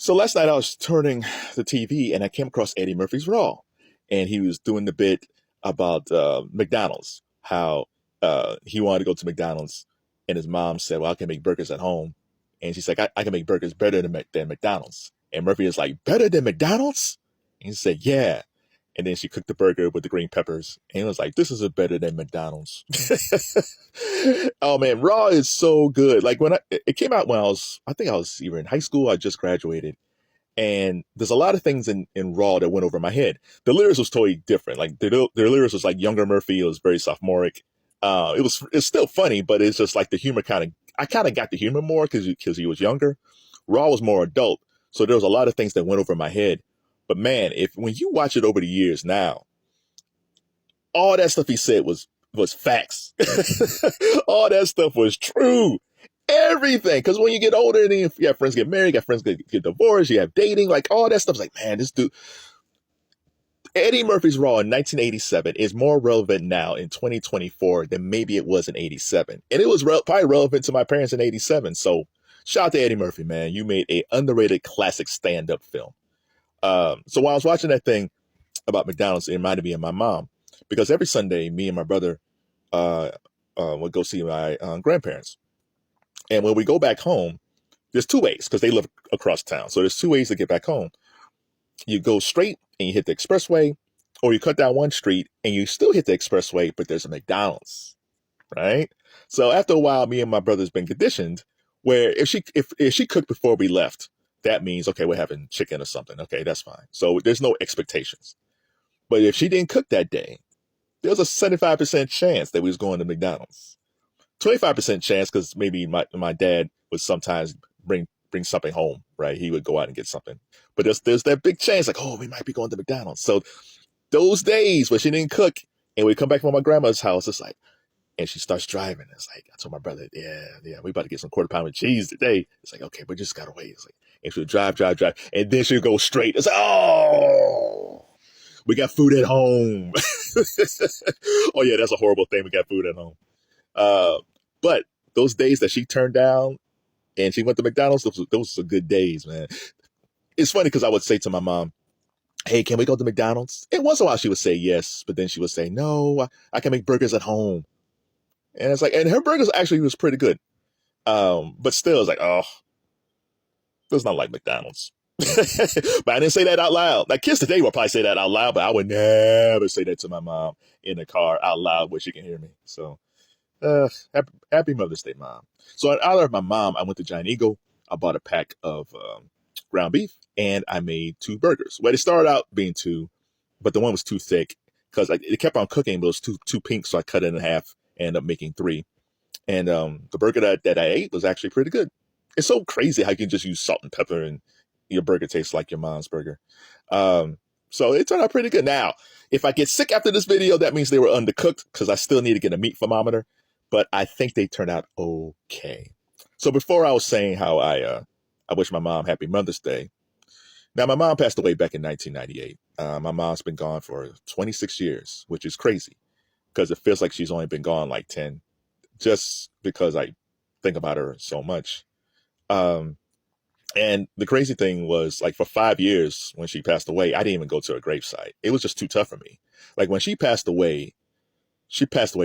So last night I was turning the TV and I came across Eddie Murphy's Raw, and he was doing the bit about McDonald's, how he wanted to go to McDonald's, and his mom said, "Well, I can make burgers at home," and she's like, "I can make burgers better than McDonald's," and Murphy is like, "Better than McDonald's?" And he said, "Yeah." And then she cooked the burger with the green peppers, and it was like, "This is a better than McDonald's." Oh man, Raw is so good. Like when it came out when I think I was either in high school. I just graduated, and there's a lot of things in Raw that went over my head. The lyrics was totally different. Like their lyrics was like younger Murphy. It was very sophomoric. It's still funny, but it's just like the humor I kind of got the humor more because he was younger. Raw was more adult, so there was a lot of things that went over my head. But man, if when you watch it over the years now, all that stuff he said was facts. All that stuff was true. Everything. Because when you get older, then you have friends get married, you have friends get divorced, you have dating, like all that stuff's like, man, this dude. Eddie Murphy's Raw in 1987 is more relevant now in 2024 than maybe it was in 87. And it was probably relevant to my parents in 87. So shout out to Eddie Murphy, man. You made a underrated classic stand-up film. So while I was watching that thing about McDonald's, it reminded me of my mom. Because every Sunday, me and my brother would go see my grandparents. And when we go back home, there's two ways because they live across town. So there's two ways to get back home. You go straight and you hit the expressway, or you cut down one street and you still hit the expressway, but there's a McDonald's, right? So after a while, me and my brother's been conditioned where if she cooked before we left, that means, okay, we're having chicken or something. Okay, that's fine. So there's no expectations. But if she didn't cook that day, there was a 75% chance that we was going to McDonald's. 25% chance because maybe my dad would sometimes bring something home, right? He would go out and get something. But there's that big chance, like, oh, we might be going to McDonald's. So those days where she didn't cook and we come back from my grandma's house, it's like, and she starts driving. It's like, I told my brother, yeah, we about to get some quarter pound with cheese today. It's like, okay, but just gotta wait. It's like, and she'll drive, and then she'll go straight. It's like, oh, we got food at home. Oh yeah, that's a horrible thing. We got food at home. But those days that she turned down and she went to McDonald's, those were good days, man. It's funny because I would say to my mom, hey, can we go to McDonald's? And once in a while she would say yes, but then she would say, no, I can make burgers at home. And it's like, and her burgers actually was pretty good. But still, it's like, oh, it's not like McDonald's. But I didn't say that out loud. Like kids today will probably say that out loud, but I would never say that to my mom in the car out loud where she can hear me. So happy Mother's Day, Mom. So in honor of my mom, I went to Giant Eagle. I bought a pack of ground beef and I made 2 burgers. Well, it started out being 2, but the one was too thick because it kept on cooking, but it was too pink, so I cut it in half and ended up making 3. And the burger that I ate was actually pretty good. It's so crazy how you can just use salt and pepper and your burger tastes like your mom's burger. So it turned out pretty good. Now, if I get sick after this video, that means they were undercooked because I still need to get a meat thermometer. But I think they turned out okay. So before I was saying how I wish my mom happy Mother's Day. Now, my mom passed away back in 1998. My mom's been gone for 26 years, which is crazy because it feels like she's only been gone like 10, just because I think about her so much. And the crazy thing was, like, for 5 years when she passed away, I didn't even go to her gravesite. It was just too tough for me. Like, when she passed away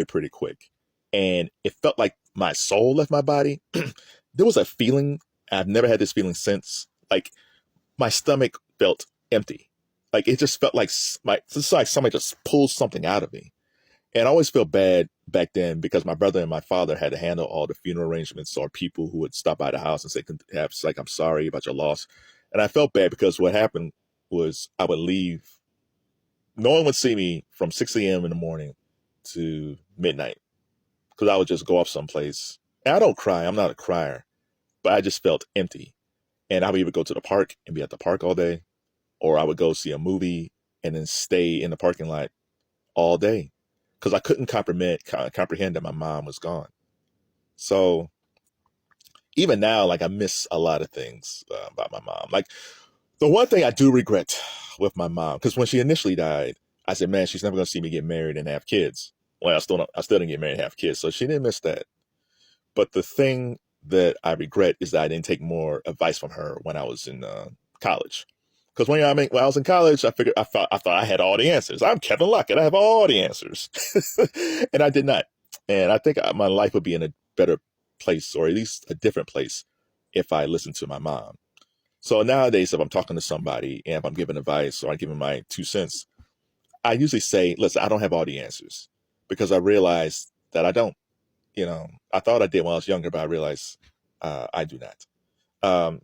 pretty quick. And it felt like my soul left my body. There was a feeling, I've never had this feeling since. Like, my stomach felt empty. Like, it just felt like it's like somebody just pulled something out of me. And I always felt bad back then because my brother and my father had to handle all the funeral arrangements or people who would stop by the house and say, like, I'm sorry about your loss. And I felt bad because what happened was I would leave. No one would see me from 6 a.m. in the morning to midnight because I would just go off someplace. And I don't cry. I'm not a crier. But I just felt empty. And I would either go to the park and be at the park all day, or I would go see a movie and then stay in the parking lot all day. Because I couldn't comprehend that my mom was gone. So even now, like, I miss a lot of things about my mom. Like, the one thing I do regret with my mom, because when she initially died, I said, man, she's never going to see me get married and have kids. Well, I still didn't get married and have kids, so she didn't miss that. But the thing that I regret is that I didn't take more advice from her when I was in college. Because when I was in college, I thought I had all the answers. I'm Kevin Lockett. I have all the answers, and I did not. And I think my life would be in a better place, or at least a different place, if I listened to my mom. So nowadays, if I'm talking to somebody and if I'm giving advice or I'm giving my 2 cents, I usually say, "Listen, I don't have all the answers," because I realized that I don't. I thought I did when I was younger, but I realized I do not. Um,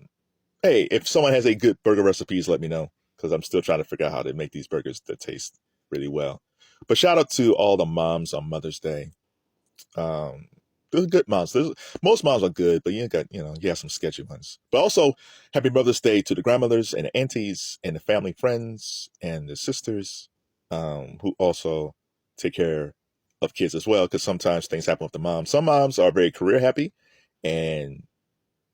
Hey, if someone has a good burger recipes, let me know, because I'm still trying to figure out how to make these burgers that taste really well. But shout out to all the moms on Mother's Day. Um, there's good moms. Most moms are good, but you have some sketchy ones. But also, happy Mother's Day to the grandmothers and the aunties and the family friends and the sisters, who also take care of kids as well. Because sometimes things happen with the mom. Some moms are very career happy, and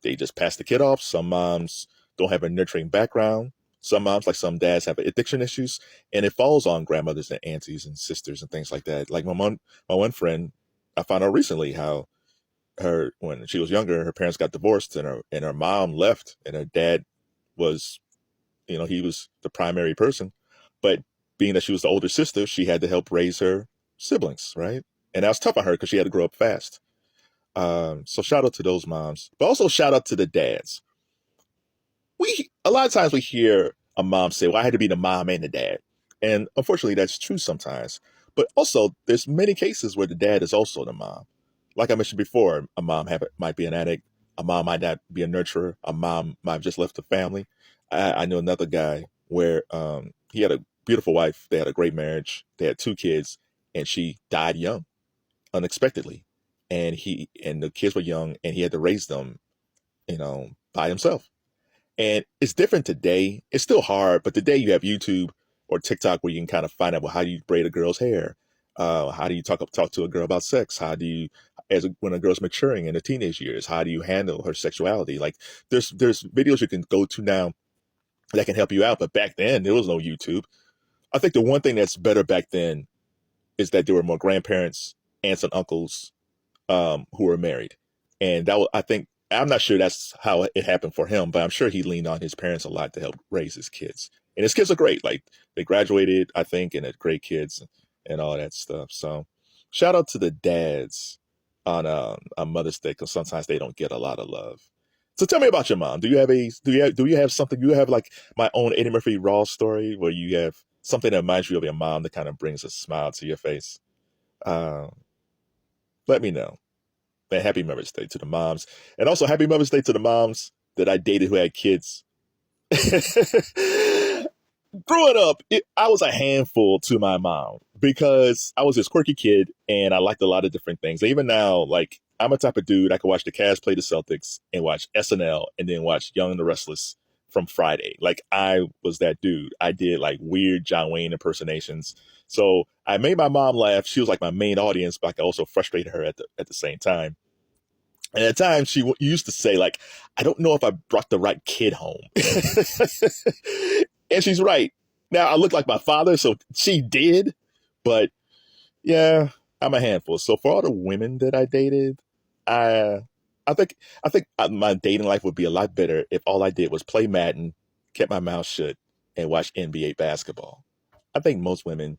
they just pass the kid off. Some moms don't have a nurturing background. Some moms, like some dads, have addiction issues, and it falls on grandmothers and aunties and sisters and things like that. Like my one friend, I found out recently how when she was younger, her parents got divorced, and her mom left, and her dad was, he was the primary person, but being that she was the older sister, she had to help raise her siblings, right? And that was tough on her because she had to grow up fast. So shout out to those moms, but also shout out to the dads. A lot of times we hear a mom say, "Well, I had to be the mom and the dad," and unfortunately, that's true sometimes. But also, there's many cases where the dad is also the mom. Like I mentioned before, a mom might be an addict. A mom might not be a nurturer. A mom might have just left the family. I know another guy where he had a beautiful wife. They had a great marriage. They had 2 kids, and she died young, unexpectedly. And the kids were young, and he had to raise them, by himself. And it's different today. It's still hard, but today you have YouTube or TikTok where you can kind of find out, well, how do you braid a girl's hair? How do you talk to a girl about sex? How do you, when a girl's maturing in the teenage years, how do you handle her sexuality? Like there's videos you can go to now that can help you out. But back then there was no YouTube. I think the one thing that's better back then is that there were more grandparents, aunts and uncles, who were married. And I think, I'm not sure that's how it happened for him, but I'm sure he leaned on his parents a lot to help raise his kids. And his kids are great. Like, they graduated, I think, and they're great kids and all that stuff. So shout out to the dads on Mother's Day, because sometimes they don't get a lot of love. So tell me about your mom. Do you have something? You have like my own Eddie Murphy Raw story where you have something that reminds you of your mom that kind of brings a smile to your face. Uh, Let me know. And happy Mother's Day to the moms. And also happy Mother's Day to the moms that I dated who had kids. Growing up, I was a handful to my mom because I was this quirky kid and I liked a lot of different things. And even now, like, I'm a type of dude, I could watch the Cavs play the Celtics and watch SNL and then watch Young and the Restless from Friday. Like, I was that dude. I did like weird John Wayne impersonations. So I made my mom laugh. She was like my main audience, but I could also frustrate her at the same time. And at times she used to say, like, "I don't know if I brought the right kid home." And she's right. Now I look like my father, so she did. But yeah, I'm a handful. So for all the women that I dated, I I think my dating life would be a lot better if all I did was play Madden, kept my mouth shut, and watch NBA basketball. I think most women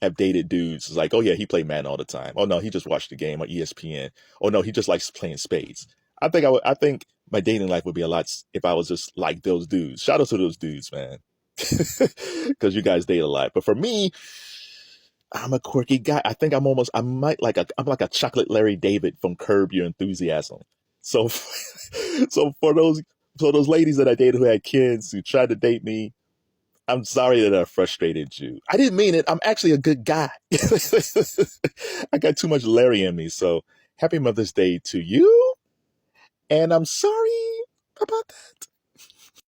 have dated dudes. It's like, "Oh yeah, he played Madden all the time. Oh no, he just watched the game on ESPN. Oh no, he just likes playing spades." I think my dating life would be a lot if I was just like those dudes. Shout out to those dudes, man, because you guys date a lot. But for me, I'm a quirky guy. I think I'm like a chocolate Larry David from Curb Your Enthusiasm. So, so for those ladies that I dated who had kids who tried to date me, I'm sorry that I frustrated you. I didn't mean it. I'm actually a good guy. I got too much Larry in me. So happy Mother's Day to you. And I'm sorry about that.